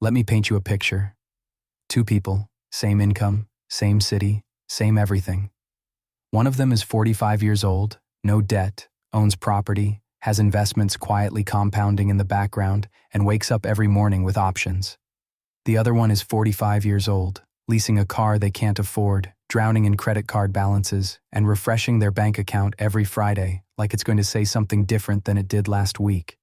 Let me paint you a picture. Two people, same income, same city, same everything. One of them is 45 years old, no debt, owns property, has investments quietly compounding in the background, and wakes up every morning with options. The other one is 45 years old, leasing a car they can't afford, drowning in credit card balances, and refreshing their bank account every Friday like it's going to say something different than it did last week.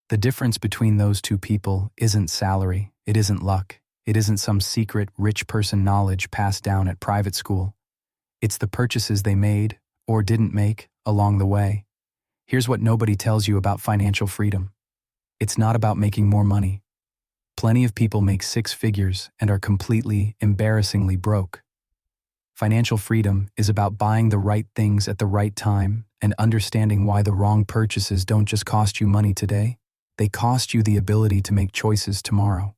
The difference between those two people isn't salary, it isn't luck, it isn't some secret rich person knowledge passed down at private school. It's the purchases they made, or didn't make, along the way. Here's what nobody tells you about financial freedom. It's not about making more money. Plenty of people make six figures and are completely, embarrassingly broke. Financial freedom is about buying the right things at the right time and understanding why the wrong purchases don't just cost you money today, they cost you the ability to make choices tomorrow.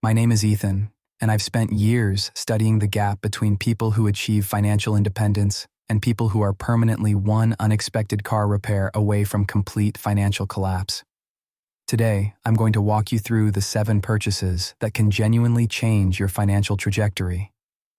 My name is Ethan, and I've spent years studying the gap between people who achieve financial independence and people who are permanently one unexpected car repair away from complete financial collapse. Today, I'm going to walk you through the 7 purchases that can genuinely change your financial trajectory.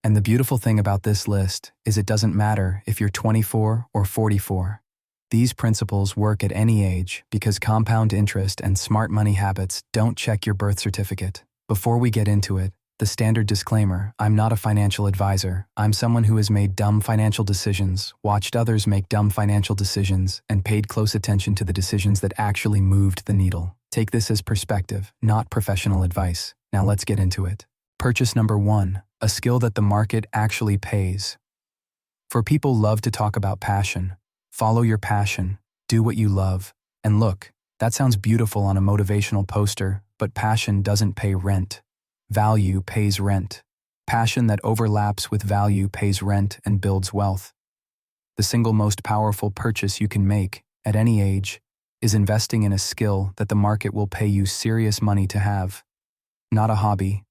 And the beautiful thing about this list is it doesn't matter if you're 24 or 44. These principles work at any age because compound interest and smart money habits don't check your birth certificate. Before we get into it, the standard disclaimer: I'm not a financial advisor. I'm someone who has made dumb financial decisions, watched others make dumb financial decisions, and paid close attention to the decisions that actually moved the needle. Take this as perspective, not professional advice. Now let's get into it. Purchase number 1, a skill that the market actually pays. For people love to talk about passion. Follow your passion, do what you love. And look, that sounds beautiful on a motivational poster, but passion doesn't pay rent. Value pays rent. Passion that overlaps with value pays rent and builds wealth. The single most powerful purchase you can make, at any age, is investing in a skill that the market will pay you serious money to have. Not a hobby,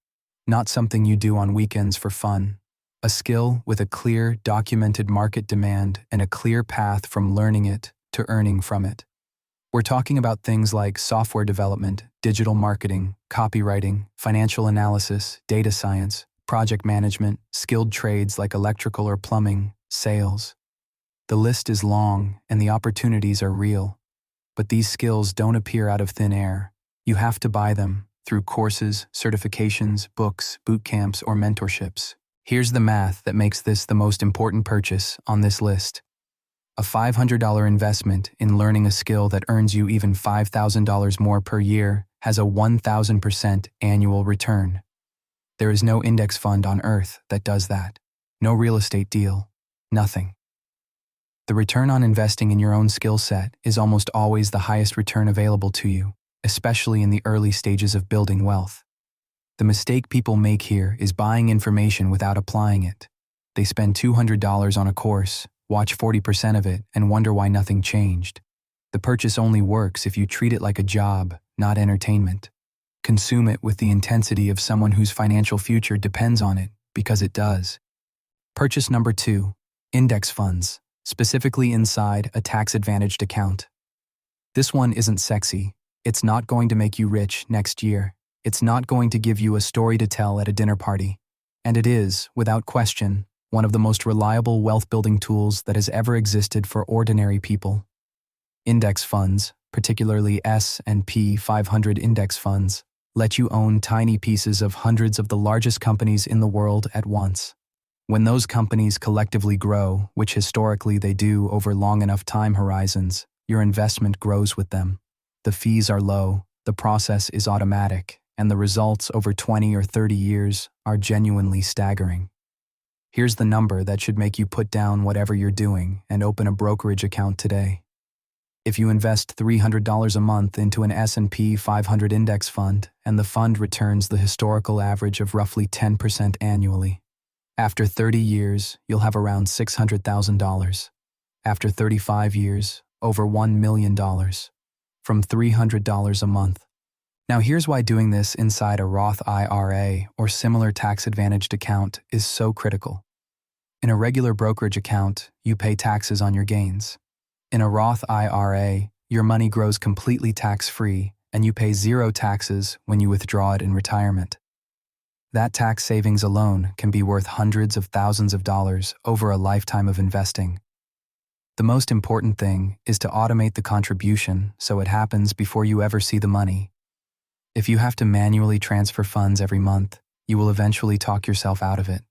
not something you do on weekends for fun. A skill with a clear, documented market demand and a clear path from learning it to earning from it. We're talking about things like software development, digital marketing, copywriting, financial analysis, data science, project management, skilled trades like electrical or plumbing, sales. The list is long and the opportunities are real. But these skills don't appear out of thin air. You have to buy them through courses, certifications, books, boot camps, or mentorships. Here's the math that makes this the most important purchase on this list. A $500 investment in learning a skill that earns you even $5,000 more per year has a 1,000% annual return. There is no index fund on earth that does that. No real estate deal. Nothing. The return on investing in your own skill set is almost always the highest return available to you, especially in the early stages of building wealth. The mistake people make here is buying information without applying it. They spend $200 on a course, watch 40% of it, and wonder why nothing changed. The purchase only works if you treat it like a job, not entertainment. Consume it with the intensity of someone whose financial future depends on it, because it does. Purchase number 2, index funds, specifically inside a tax-advantaged account. This one isn't sexy. It's not going to make you rich next year. It's not going to give you a story to tell at a dinner party. And it is, without question, one of the most reliable wealth-building tools that has ever existed for ordinary people. Index funds, particularly S&P 500 index funds, let you own tiny pieces of hundreds of the largest companies in the world at once. When those companies collectively grow, which historically they do over long enough time horizons, your investment grows with them. The fees are low, the process is automatic, and the results over 20 or 30 years are genuinely staggering. Here's the number that should make you put down whatever you're doing and open a brokerage account today. If you invest $300 a month into an S&P 500 index fund and the fund returns the historical average of roughly 10% annually, after 30 years, you'll have around $600,000. After 35 years, over $1 million. From $300 a month. Now here's why doing this inside a Roth IRA or similar tax-advantaged account is so critical. In a regular brokerage account, you pay taxes on your gains. In a Roth IRA, your money grows completely tax-free, and you pay zero taxes when you withdraw it in retirement. That tax savings alone can be worth hundreds of thousands of dollars over a lifetime of investing. The most important thing is to automate the contribution so it happens before you ever see the money. If you have to manually transfer funds every month, you will eventually talk yourself out of it.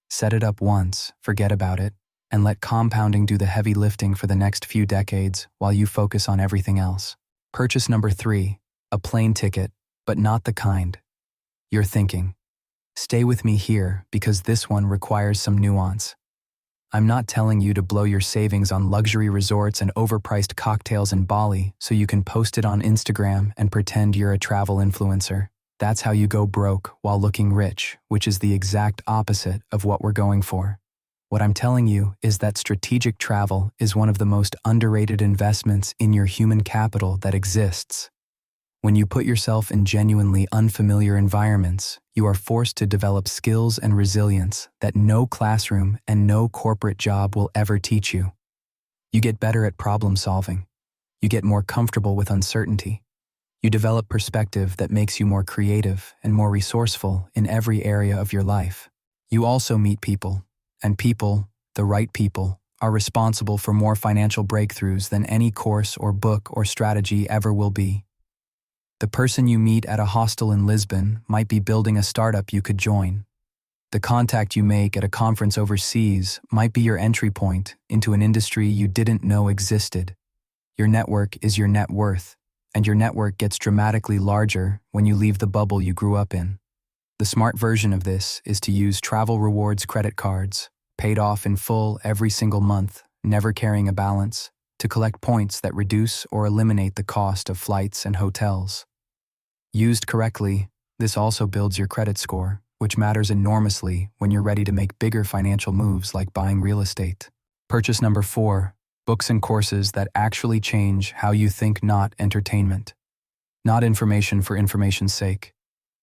Set it up once, forget about it, and let compounding do the heavy lifting for the next few decades while you focus on everything else. Purchase number 3, a plane ticket, but not the kind you're thinking. Stay with me here because this one requires some nuance. I'm not telling you to blow your savings on luxury resorts and overpriced cocktails in Bali so you can post it on Instagram and pretend you're a travel influencer. That's how you go broke while looking rich, which is the exact opposite of what we're going for. What I'm telling you is that strategic travel is one of the most underrated investments in your human capital that exists. When you put yourself in genuinely unfamiliar environments, you are forced to develop skills and resilience that no classroom and no corporate job will ever teach you. You get better at problem solving. You get more comfortable with uncertainty. You develop perspective that makes you more creative and more resourceful in every area of your life. You also meet people, and people, the right people, are responsible for more financial breakthroughs than any course or book or strategy ever will be. The person you meet at a hostel in Lisbon might be building a startup you could join. The contact you make at a conference overseas might be your entry point into an industry you didn't know existed. Your network is your net worth, and your network gets dramatically larger when you leave the bubble you grew up in. The smart version of this is to use travel rewards credit cards, paid off in full every single month, never carrying a balance, to collect points that reduce or eliminate the cost of flights and hotels. Used correctly, this also builds your credit score, which matters enormously when you're ready to make bigger financial moves like buying real estate. Purchase number 4, books and courses that actually change how you think, not entertainment. Not information for information's sake.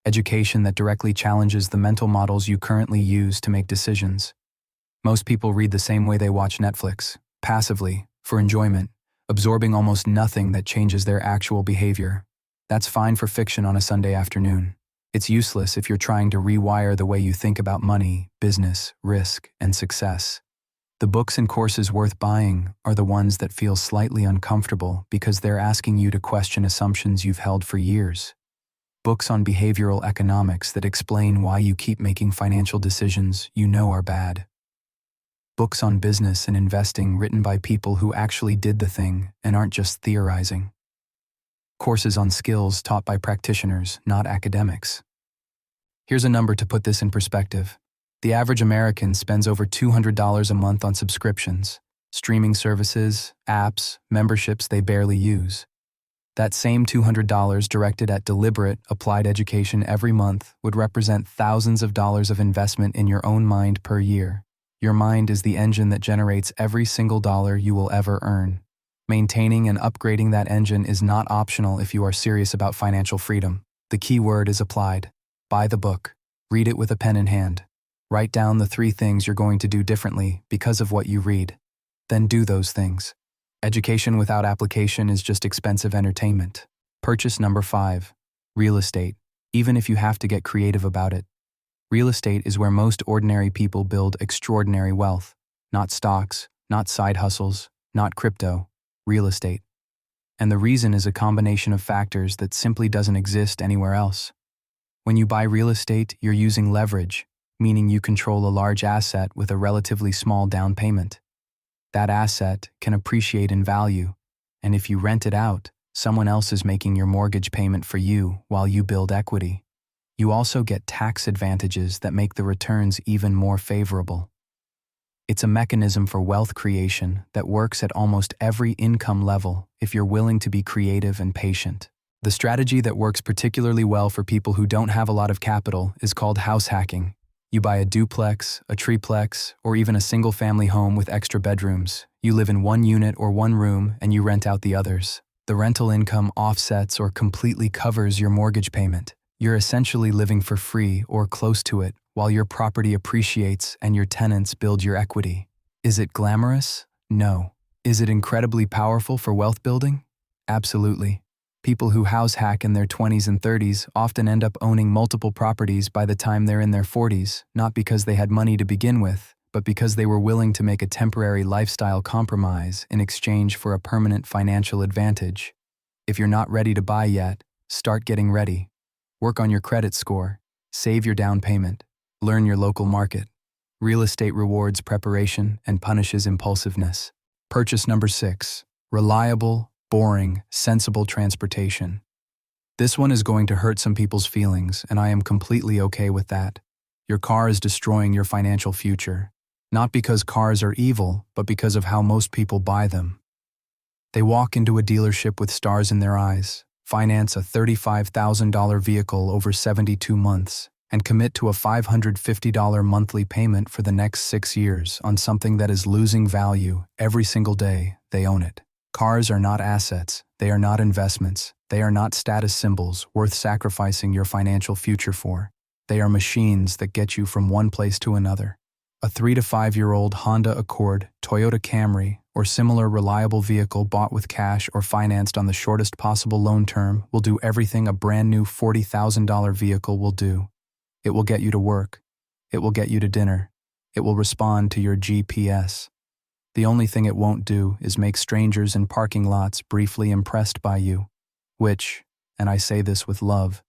Education that directly challenges the mental models you currently use to make decisions. Most people read the same way they watch Netflix, passively, for enjoyment, absorbing almost nothing that changes their actual behavior. That's fine for fiction on a Sunday afternoon. It's useless if you're trying to rewire the way you think about money, business, risk, and success. The books and courses worth buying are the ones that feel slightly uncomfortable because they're asking you to question assumptions you've held for years. Books on behavioral economics that explain why you keep making financial decisions you know are bad. Books on business and investing written by people who actually did the thing and aren't just theorizing. Courses on skills taught by practitioners, not academics. Here's a number to put this in perspective. The average American spends over $200 a month on subscriptions, streaming services, apps, memberships they barely use. That same $200 directed at deliberate, applied education every month would represent thousands of dollars of investment in your own mind per year. Your mind is the engine that generates every single dollar you will ever earn. Maintaining and upgrading that engine is not optional if you are serious about financial freedom. The key word is applied. Buy the book. Read it with a pen in hand. Write down the 3 things you're going to do differently because of what you read. Then do those things. Education without application is just expensive entertainment. Purchase number 5. Real estate, even if you have to get creative about it. Real estate is where most ordinary people build extraordinary wealth. Not stocks, not side hustles, not crypto. Real estate. And the reason is a combination of factors that simply doesn't exist anywhere else. When you buy real estate, you're using leverage, meaning you control a large asset with a relatively small down payment. That asset can appreciate in value, and if you rent it out, someone else is making your mortgage payment for you while you build equity. You also get tax advantages that make the returns even more favorable. It's a mechanism for wealth creation that works at almost every income level if you're willing to be creative and patient. The strategy that works particularly well for people who don't have a lot of capital is called house hacking. You buy a duplex, a triplex, or even a single-family home with extra bedrooms. You live in one unit or one room and you rent out the others. The rental income offsets or completely covers your mortgage payment. You're essentially living for free or close to it while your property appreciates and your tenants build your equity. Is it glamorous? No. Is it incredibly powerful for wealth building? Absolutely. People who house hack in their 20s and 30s often end up owning multiple properties by the time they're in their 40s, not because they had money to begin with, but because they were willing to make a temporary lifestyle compromise in exchange for a permanent financial advantage. If you're not ready to buy yet, start getting ready. Work on your credit score, save your down payment, learn your local market. Real estate rewards preparation and punishes impulsiveness. Purchase number 6. Reliable, boring, sensible transportation. This one is going to hurt some people's feelings, and I am completely okay with that. Your car is destroying your financial future, not because cars are evil, but because of how most people buy them. They walk into a dealership with stars in their eyes, finance a $35,000 vehicle over 72 months, and commit to a $550 monthly payment for the next 6 years on something that is losing value every single day they own it. Cars are not assets, they are not investments, they are not status symbols worth sacrificing your financial future for. They are machines that get you from one place to another. A 3 to 5-year-old Honda Accord, Toyota Camry, or similar reliable vehicle bought with cash or financed on the shortest possible loan term will do everything a brand new $40,000 vehicle will do. It will get you to work. It will get you to dinner. It will respond to your GPS. The only thing it won't do is make strangers in parking lots briefly impressed by you, which, and I say this with love,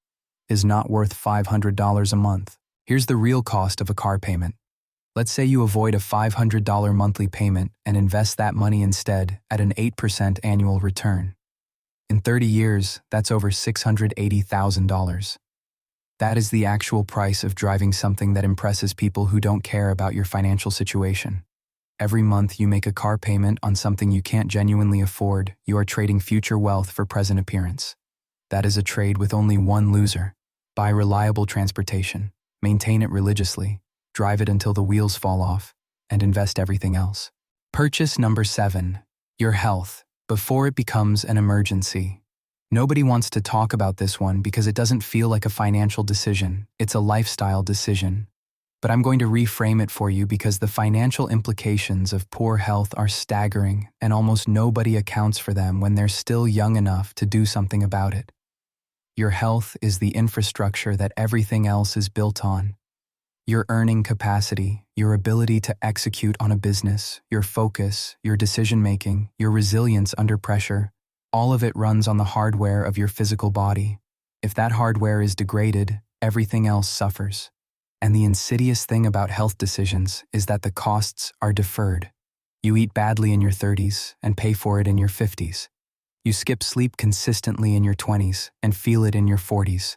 is not worth $500 a month. Here's the real cost of a car payment. Let's say you avoid a $500 monthly payment and invest that money instead at an 8% annual return. In 30 years, that's over $680,000. That is the actual price of driving something that impresses people who don't care about your financial situation. Every month you make a car payment on something you can't genuinely afford, you are trading future wealth for present appearance. That is a trade with only one loser. Buy reliable transportation, maintain it religiously, drive it until the wheels fall off, and invest everything else. Purchase number 7. Your health, before it becomes an emergency. Nobody wants to talk about this one because it doesn't feel like a financial decision, it's a lifestyle decision. But I'm going to reframe it for you because the financial implications of poor health are staggering and almost nobody accounts for them when they're still young enough to do something about it. Your health is the infrastructure that everything else is built on. Your earning capacity, your ability to execute on a business, your focus, your decision-making, your resilience under pressure, all of it runs on the hardware of your physical body. If that hardware is degraded, everything else suffers. And the insidious thing about health decisions is that the costs are deferred. You eat badly in your 30s and pay for it in your 50s. You skip sleep consistently in your 20s and feel it in your 40s.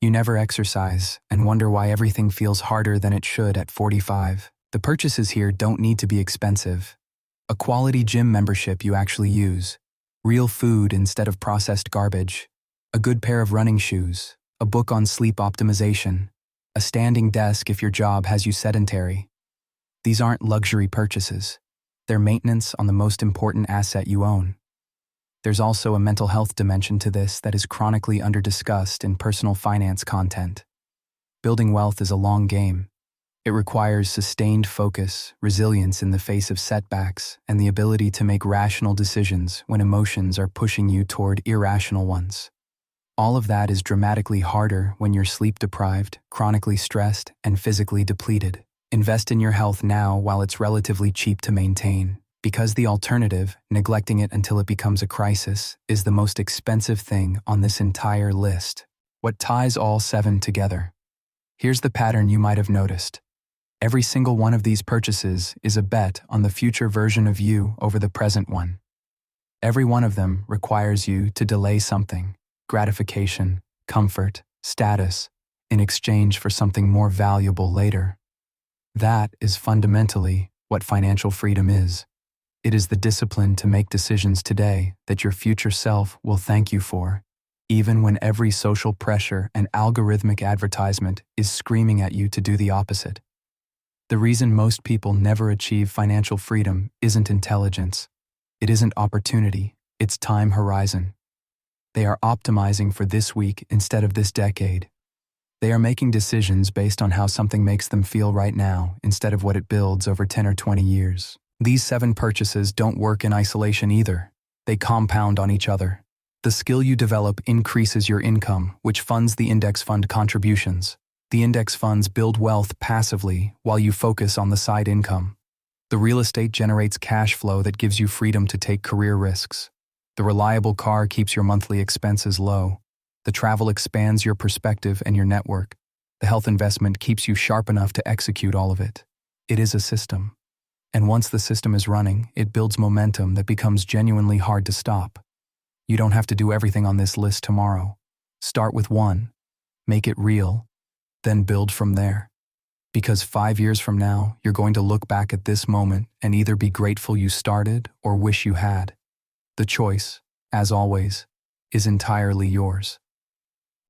You never exercise and wonder why everything feels harder than it should at 45. The purchases here don't need to be expensive. A quality gym membership you actually use, real food instead of processed garbage, a good pair of running shoes, a book on sleep optimization, a standing desk if your job has you sedentary. These aren't luxury purchases. They're maintenance on the most important asset you own. There's also a mental health dimension to this that is chronically underdiscussed in personal finance content. Building wealth is a long game. It requires sustained focus, resilience in the face of setbacks, and the ability to make rational decisions when emotions are pushing you toward irrational ones. All of that is dramatically harder when you're sleep-deprived, chronically stressed, and physically depleted. Invest in your health now while it's relatively cheap to maintain, because the alternative, neglecting it until it becomes a crisis, is the most expensive thing on this entire list. What ties all 7 together? Here's the pattern you might have noticed. Every single one of these purchases is a bet on the future version of you over the present one. Every one of them requires you to delay something. Gratification, comfort, status, in exchange for something more valuable later. That is fundamentally what financial freedom is. It is the discipline to make decisions today that your future self will thank you for, even when every social pressure and algorithmic advertisement is screaming at you to do the opposite. The reason most people never achieve financial freedom isn't intelligence. It isn't opportunity, it's time horizon. They are optimizing for this week instead of this decade. They are making decisions based on how something makes them feel right now instead of what it builds over 10 or 20 years. These 7 purchases don't work in isolation either. They compound on each other. The skill you develop increases your income, which funds the index fund contributions. The index funds build wealth passively while you focus on the side income. The real estate generates cash flow that gives you freedom to take career risks. The reliable car keeps your monthly expenses low. The travel expands your perspective and your network. The health investment keeps you sharp enough to execute all of it. It is a system. And once the system is running, it builds momentum that becomes genuinely hard to stop. You don't have to do everything on this list tomorrow. Start with one, make it real, then build from there. Because 5 years from now, you're going to look back at this moment and either be grateful you started or wish you had. The choice, as always, is entirely yours.